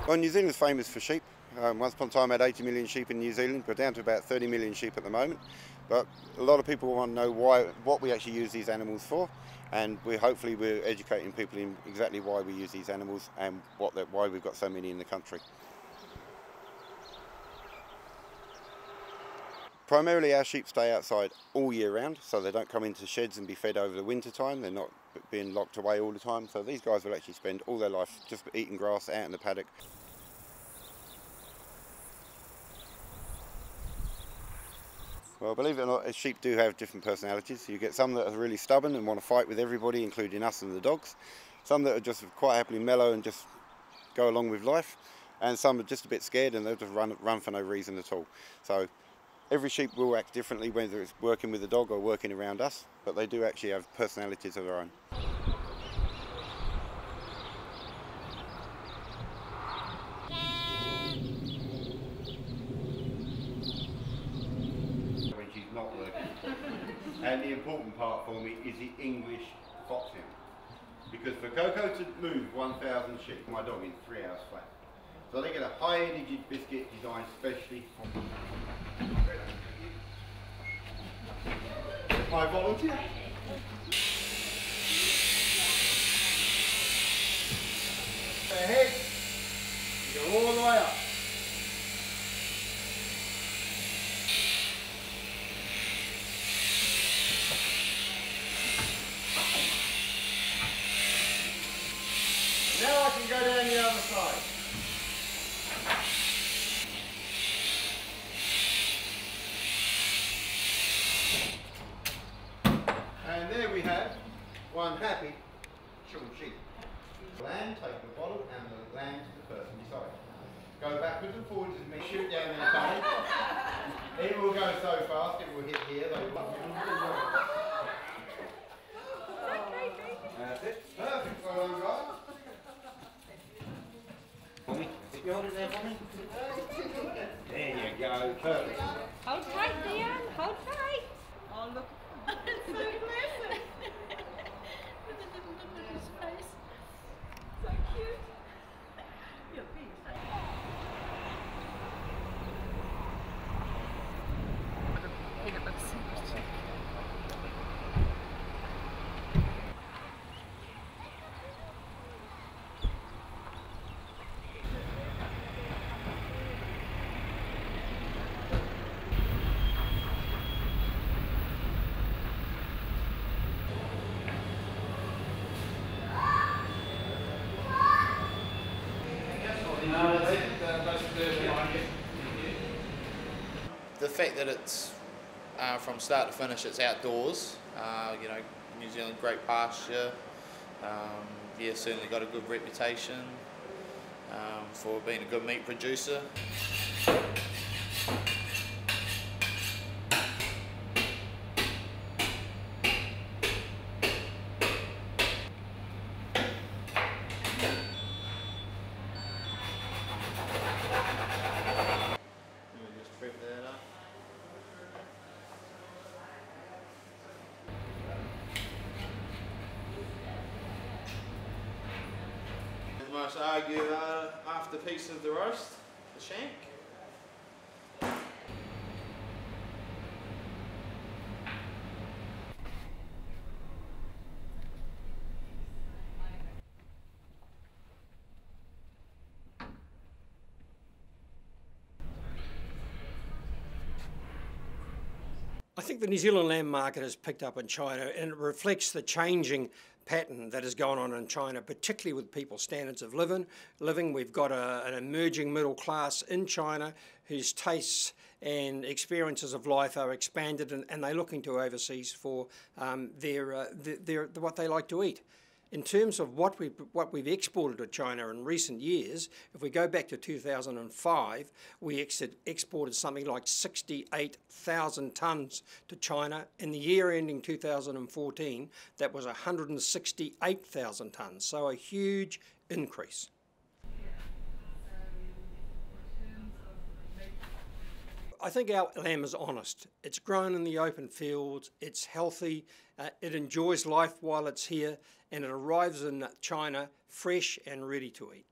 Well, New Zealand's famous for sheep. Once upon a time, had 80 million sheep in New Zealand. We're down to about 30 million sheep at the moment. But a lot of people want to know what we actually use these animals for, and hopefully we're educating people in exactly why we use these animals and why we've got so many in the country. Primarily our sheep stay outside all year round, so they don't come into sheds and be fed over the winter time. They're not being locked away all the time, so these guys will actually spend all their life just eating grass out in the paddock. Well, believe it or not, sheep do have different personalities. You get some that are really stubborn and want to fight with everybody, including us and the dogs. Some that are just quite happily mellow and just go along with life. And some are just a bit scared and they'll just run for no reason at all. So every sheep will act differently, whether it's working with the dog or working around us, but they do actually have personalities of their own. When she's not working. And the important part for me is the English fox hound. Because for Coco to move 1,000 sheep, my dog in 3 hours flat. So they get a high energy biscuit designed specially for my volunteer. Ahead, you go all the way up. Now I can go down the other side. And there we have one happy short sheep. Land, take the bottle and the land to the person beside. Go backwards and forwards as me shoot down their tummy. It will go so fast it will hit here. That's it. Perfect. Well done, guys. Did you hold it there for me? There you go. Perfect. Hold tight, Dion. Hold tight. Oh, look. It's so aggressive. With a little look at his face. So cute. Your big face. Think it looks so much. The fact that it's from start to finish, it's outdoors. You know, New Zealand, great pasture. Yeah, certainly got a good reputation for being a good meat producer. The most argued after piece of the roast, the shank. I think the New Zealand lamb market has picked up in China, and it reflects the changing pattern that has gone on in China, particularly with people's standards of living. We've got an emerging middle class in China whose tastes and experiences of life are expanded, and they're looking to overseas for what they like to eat. In terms of what we've exported to China in recent years, if we go back to 2005, we exported something like 68,000 tonnes to China. In the year ending 2014, that was 168,000 tonnes, so a huge increase. I think our lamb is honest. It's grown in the open fields, it's healthy, it enjoys life while it's here, and it arrives in China fresh and ready to eat.